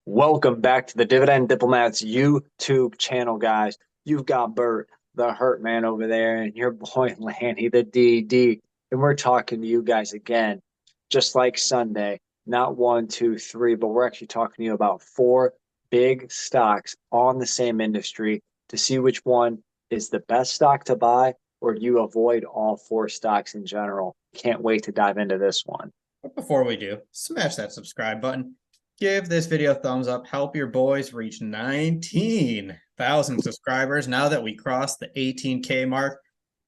Welcome back to the Dividend Diplomats YouTube channel, guys. You've got Bert, the Hurt Man over there, and your boy Lanny, the DD. And we're talking to you guys again, just like Sunday. Not one, two, three, but we're actually talking to you about four big stocks on the same industry to see which one is the best stock to buy, or do you avoid all four stocks in general. Can't wait to dive into this one. But before we do, smash that subscribe button. Give this video a thumbs up. Help your boys reach 19,000 subscribers now that we crossed the 18K mark.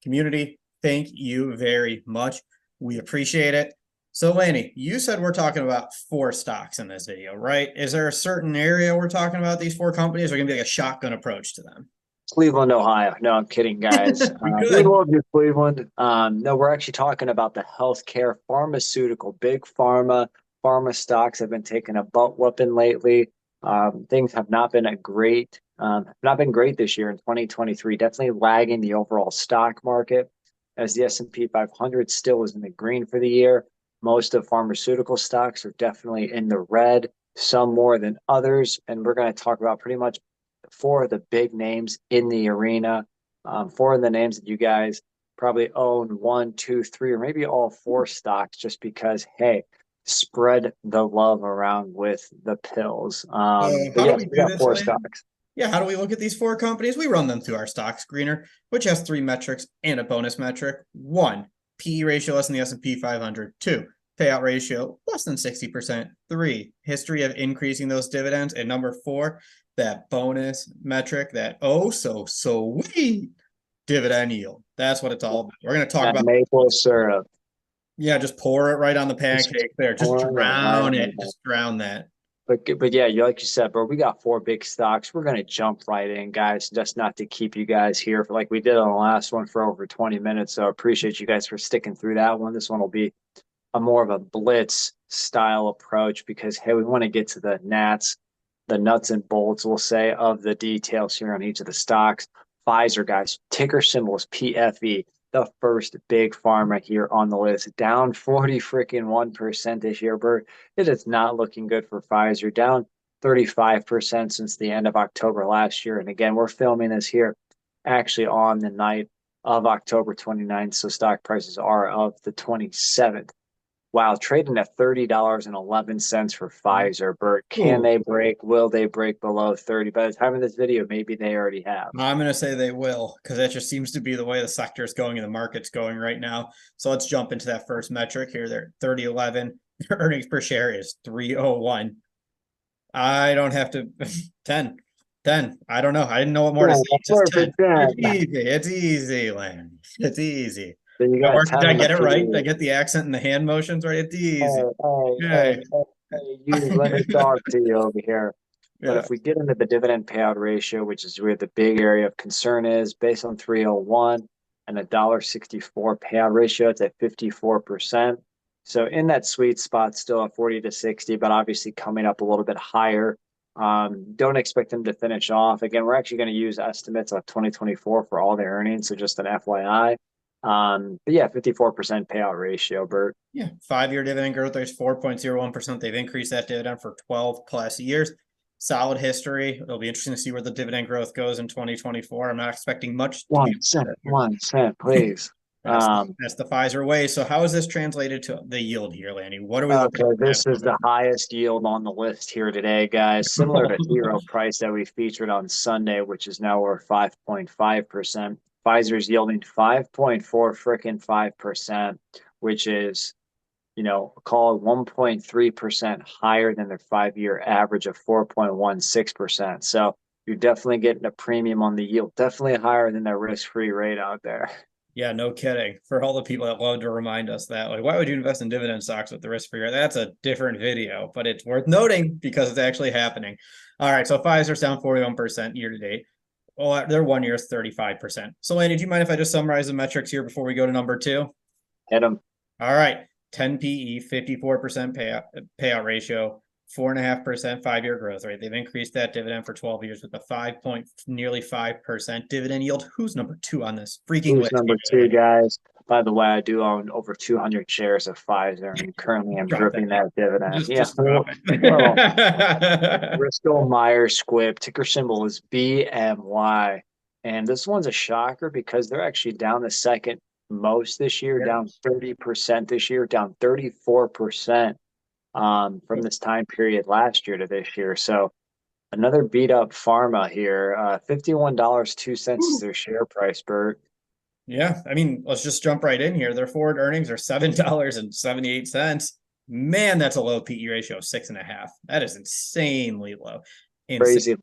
Community, thank you very much. We appreciate it. So, Lanny, you said we're talking about four stocks in this video, right? Is there a certain area we're talking about these four companies? Or going to be like a shotgun approach to them? Cleveland, Ohio. No, I'm kidding, guys. We love you, Cleveland. No, we're actually talking about the healthcare, pharmaceutical, big pharma. Pharma stocks have been taking a butt whooping lately. Things have not been not been great this year in 2023. Definitely lagging the overall stock market, as the S&P 500 still is in the green for the year. Most of pharmaceutical stocks are definitely in the red, some more than others, and we're going to talk about pretty much four of the big names in the arena. Four of the names that you guys probably own one, two, three, or maybe all four stocks, just because, hey, spread the love around with the pills. How do we do this, four Lanny? stocks. Yeah, how do we look at these four companies? We run them through our stock screener, which has three metrics and a bonus metric. One, PE ratio less than the S&P 500. Two, payout ratio less than 60%. Three, history of increasing those dividends. And number four, that bonus metric, that oh so sweet dividend yield. That's what it's all about. We're going to talk about maple syrup. Yeah, just pour it right on the pancake there. Just drown it. Just drown that. But yeah, like you said, bro, we got four big stocks. We're gonna jump right in, guys, just not to keep you guys here for like we did on the last one for over 20 minutes. So I appreciate you guys for sticking through that one. This one will be a more of a blitz style approach because hey, we want to get to the nuts and bolts, we'll say, of the details here on each of the stocks. Pfizer, guys, ticker symbol is PFE. The first big pharma here on the list, down 40% this year, Bert. It is not looking good for Pfizer, down 35% since the end of October last year. And again, we're filming this here actually on the night of October 29th. So stock prices are of the 27th. Wow, trading at $30.11 for Pfizer, Bert. Can they break? Will they break below 30? By the time of this video, maybe they already have. I'm going to say they will because that just seems to be the way the sector is going and the market's going right now. So let's jump into that first metric here. They're 3011. Their earnings per share is 301. I don't have to 10. I don't know. I didn't know what more to say. Just 10. It's easy, Land. It's easy. So you got did I get it right? Did I get the accent and the hand motions right? It's easy. Hey, let me talk to you over here. But if we get into the dividend payout ratio, which is where the big area of concern is, based on 301 and $1.64 payout ratio, it's at 54%. So in that sweet spot, still at 40 to 60, but obviously coming up a little bit higher. Don't expect them to finish off. Again, we're actually going to use estimates of 2024 for all their earnings, so just an FYI. But yeah, 54% payout ratio, Bert. Yeah, 5-year dividend growth rate is 4.01%. They've increased that dividend for 12 plus years. Solid history. It'll be interesting to see where the dividend growth goes in 2024. I'm not expecting much. 1 cent, 1 cent, please. That's the Pfizer way. So how is this translated to the yield here, Lanny? What are we looking at? This is the highest yield on the list here today, guys. Similar to Hero Price that we featured on Sunday, which is now over 5.5%. Pfizer's yielding 5.5%, which is, call it 1.3% higher than their 5-year average of 4.16%. So you're definitely getting a premium on the yield, definitely higher than their risk-free rate out there. Yeah, no kidding. For all the people that love to remind us that, like, why would you invest in dividend stocks with the risk-free rate? That's a different video, but it's worth noting because it's actually happening. All right, so Pfizer's down 41% year to date. Well, their 1 year is 35%. So, Lanny, do you mind if I just summarize the metrics here before we go to number two? Hit them. All right. 10 PE, 54% payout ratio, 4.5% 5-year growth rate. They've increased that dividend for 12 years with a nearly 5% dividend yield. Who's number two on this freaking list? Number two, guys? By the way, I do own over 200 shares of Pfizer, and currently I'm Drop that dripping name. that dividend. Yeah, Just drop well, it. Bristol Myers Squibb, ticker symbol is BMY. And this one's a shocker because they're actually down the second most this year, Yeah. down 30% this year, down 34% from this time period last year to this year. So another beat up pharma here. $51.02 is their share price, Bert. Yeah, I mean, let's just jump right in here. Their forward earnings are $7.78. Man, that's a low PE ratio of 6.5. That is insanely low. Insane. Crazy.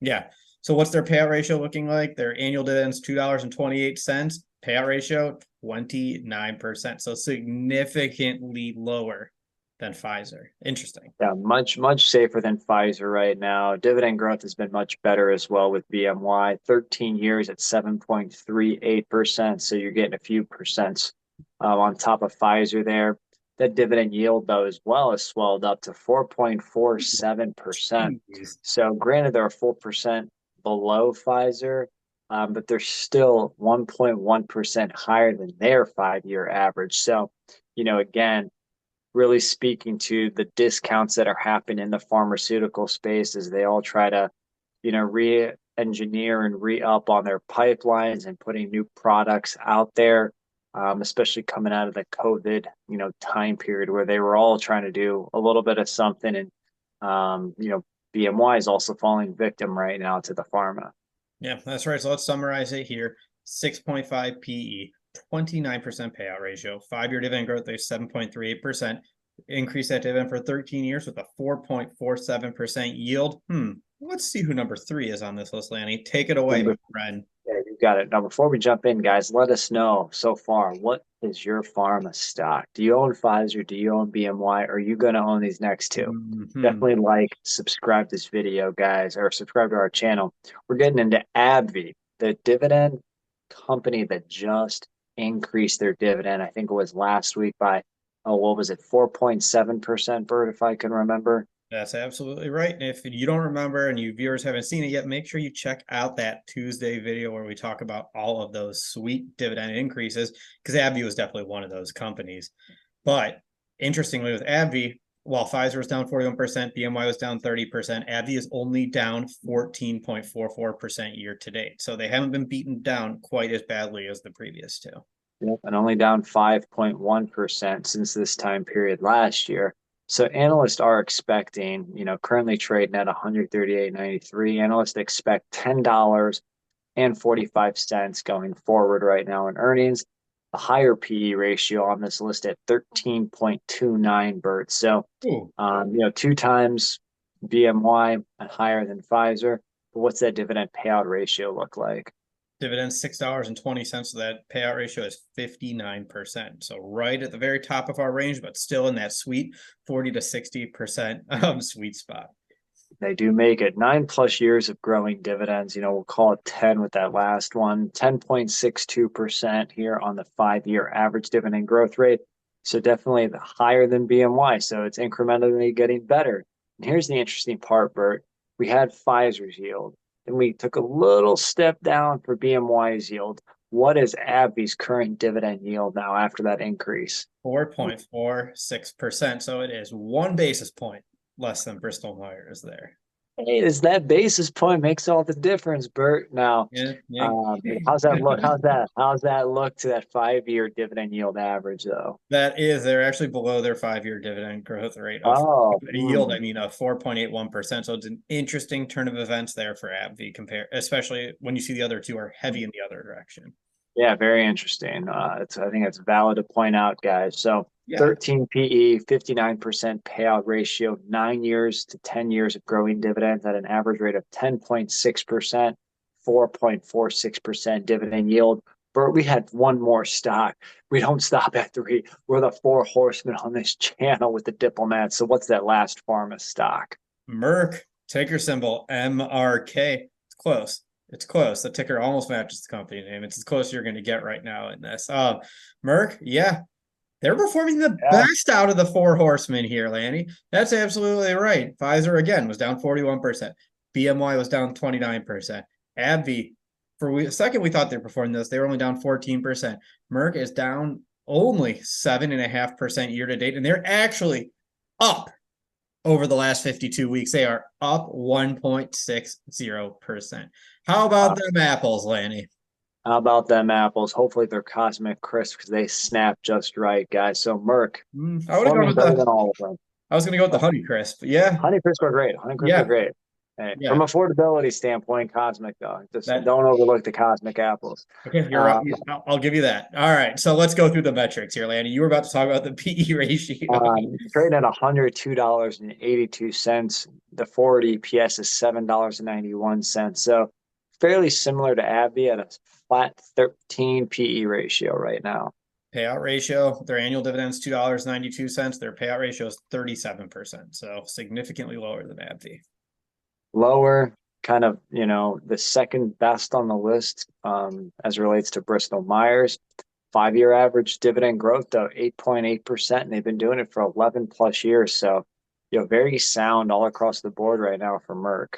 Yeah. So what's their payout ratio looking like? Their annual dividends $2.28. Payout ratio 29%. So significantly lower than Pfizer. Interesting. Yeah, much safer than Pfizer right now. Dividend growth has been much better as well with BMY. 13 years at 7.38%. So you're getting a few percents on top of Pfizer there. That dividend yield, though, as well has swelled up to 4.47%. Jeez. So granted, they're a full percent below Pfizer, but they're still 1.1% higher than their 5-year average. So, again, really speaking to the discounts that are happening in the pharmaceutical space as they all try to, re-engineer and re-up on their pipelines and putting new products out there, especially coming out of the COVID, time period where they were all trying to do a little bit of something. And, BMY is also falling victim right now to the pharma. Yeah, that's right. So let's summarize it here. 6.5 PE, 29% payout ratio, 5-year dividend growth rate 7.38%. Increase that dividend for 13 years with a 4.47% yield. Let's see who number 3 is on this list, Lanny. Take it away, my friend. Yeah, you got it. Now, before we jump in, guys, let us know so far, what is your pharma stock? Do you own Pfizer? Do you own BMY? Are you going to own these next two? Definitely like, subscribe this video, guys, or subscribe to our channel. We're getting into Abbvie, the dividend company that just increased their dividend. I think it was last week by, what was it, 4.7%, Bert, if I can remember. That's absolutely right. And if you don't remember and you viewers haven't seen it yet, make sure you check out that Tuesday video where we talk about all of those sweet dividend increases, because Abbvie was definitely one of those companies. But interestingly, with Abbvie, while Pfizer was down 41%, BMY was down 30%, Abbvie is only down 14.44% year to date. So they haven't been beaten down quite as badly as the previous two. Yep, and only down 5.1% since this time period last year. So analysts are expecting, currently trading at 138.93. Analysts expect $10.45 going forward right now in earnings. A higher PE ratio on this list at 13.29, Bert. So, 2 times BMY and higher than Pfizer. But what's that dividend payout ratio look like? Dividend $6.20, so that payout ratio is 59%. So right at the very top of our range, but still in that sweet 40 to 60% sweet spot. They do make it 9+ years of growing dividends. We'll call it 10 with that last one. 10.62% here on the 5-year average dividend growth rate. So definitely higher than BMY. So it's incrementally getting better. And here's the interesting part, Bert. We had Pfizer's yield, and we took a little step down for BMY's yield. What is Abbvie's current dividend yield now after that increase? 4.46%. So it is 1 basis point less than Bristol Myers there. Hey, is that basis point makes all the difference, Bert? Now, how's that look? How's that look to that 5-year dividend yield average, though? They're actually below their 5-year dividend growth rate of yield. I mean, of 4.81%. So it's an interesting turn of events there for Abbvie, especially when you see the other two are heavy in the other direction. Yeah, very interesting. I think it's valid to point out, guys. So 13 PE, 59% payout ratio, 9 years to 10 years of growing dividends at an average rate of 10.6%, 4.46% dividend yield. Bert, we had one more stock. We don't stop at 3. We're the 4 horsemen on this channel with the diplomats. So what's that last pharma stock? Merck, ticker symbol MRK. It's close. It's close. The ticker almost matches the company name. It's as close as you're going to get right now in this. Merck, they're performing the best out of the 4 horsemen here, Lanny. That's absolutely right. Pfizer, again, was down 41%. BMY was down 29%. Abbvie For a second, we thought they performed this. They were only down 14%. Merck is down only 7.5% year to date, and they're actually up over the last 52 weeks. They are up 1.60%. How about them apples, Lanny? How about them apples? Hopefully they're cosmic crisp because they snap just right, guys. So Merck I would have gone performing with better than all of them. I was going to go with the Honey Crisp. Yeah, Honey Crisp are great. Honey Crisp are yeah, great. Hey, from yeah. affordability standpoint, cosmic though. Just That don't overlook the cosmic apples. okay. You're right. Uh, I'll give you that. All right. So let's go through the metrics here, Lanny. You were about to talk about the PE ratio. Trading at $102.82. The forward EPS is $7.91. So fairly similar to Abbvie at a flat 13 PE ratio right now. Payout ratio, their annual dividends $2.92. Their payout ratio is 37%. So significantly lower than Abbvie. Lower, kind of, the second best on the list as it relates to Bristol Myers. 5-year average dividend growth, though, 8.8%, and they've been doing it for 11 plus years. So, very sound all across the board right now for Merck.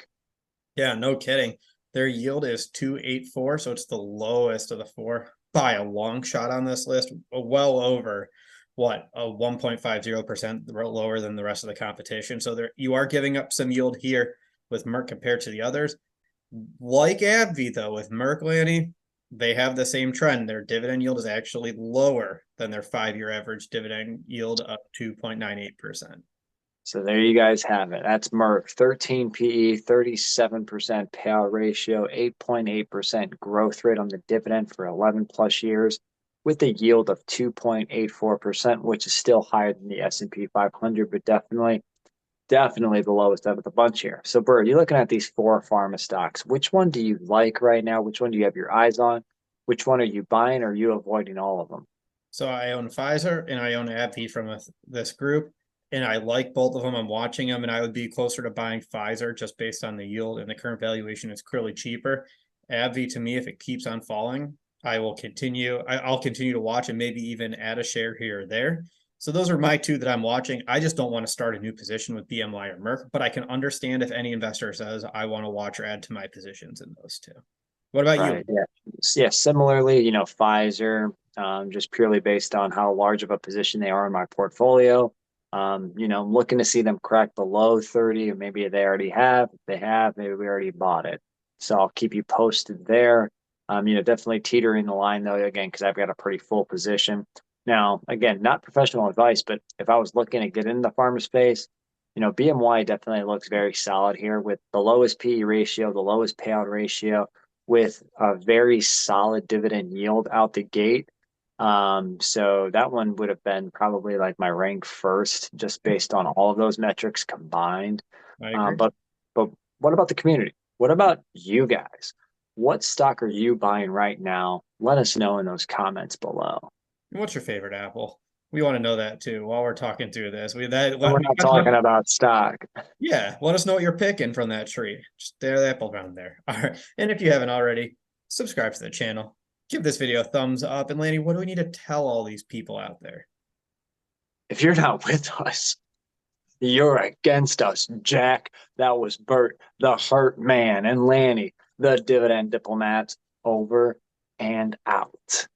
Yeah, no kidding. Their yield is 2.84, so it's the lowest of the four by a long shot on this list, well over what a 1.50% lower than the rest of the competition. So there you are giving up some yield here with Merck compared to the others. Like Abbvie, though, with Merck, Lanny, they have the same trend. Their dividend yield is actually lower than their 5-year average dividend yield of 2.98%. So there you guys have it. That's Merck, 13 PE, 37% payout ratio, 8.8% growth rate on the dividend for 11 plus years, with a yield of 2.84%, which is still higher than the S&P 500, but definitely the lowest of the bunch here. So, Bert, you're looking at these 4 pharma stocks. Which one do you like right now? Which one do you have your eyes on? Which one are you buying, or are you avoiding all of them? So I own Pfizer and I own Abbvie from this group, and I like both of them. I'm watching them, and I would be closer to buying Pfizer just based on the yield and the current valuation is clearly cheaper. Abbvie, to me, if it keeps on falling, I'll continue to watch and maybe even add a share here or there. So those are my two that I'm watching. I just don't want to start a new position with BMY or Merck, but I can understand if any investor says I want to watch or add to my positions in those two. What about you? Right. Yeah. Yeah. Similarly, Pfizer, just purely based on how large of a position they are in my portfolio. I'm looking to see them crack below 30, or maybe they already have. If they have, maybe we already bought it. So I'll keep you posted there. Definitely teetering the line though, again, because I've got a pretty full position. Now, again, not professional advice, but if I was looking to get into the pharma space, BMY definitely looks very solid here with the lowest PE ratio, the lowest payout ratio, with a very solid dividend yield out the gate. So that one would have been probably like my rank first, just based on all of those metrics combined. I Um, agree. but but what about the community? What about you guys? What stock are you buying right now? Let us know in those comments below. What's your favorite apple? We want to know that too while we're talking through this. And we're not talking about stock. Yeah, let us know what you're picking from that tree. Just there, the apple around there. All right. And if you haven't already, subscribe to the channel. Give this video a thumbs up. And Lanny, what do we need to tell all these people out there? If you're not with us, you're against us, Jack. That was Bert, the Hurt Man, and Lanny, the Dividend Diplomats, over and out.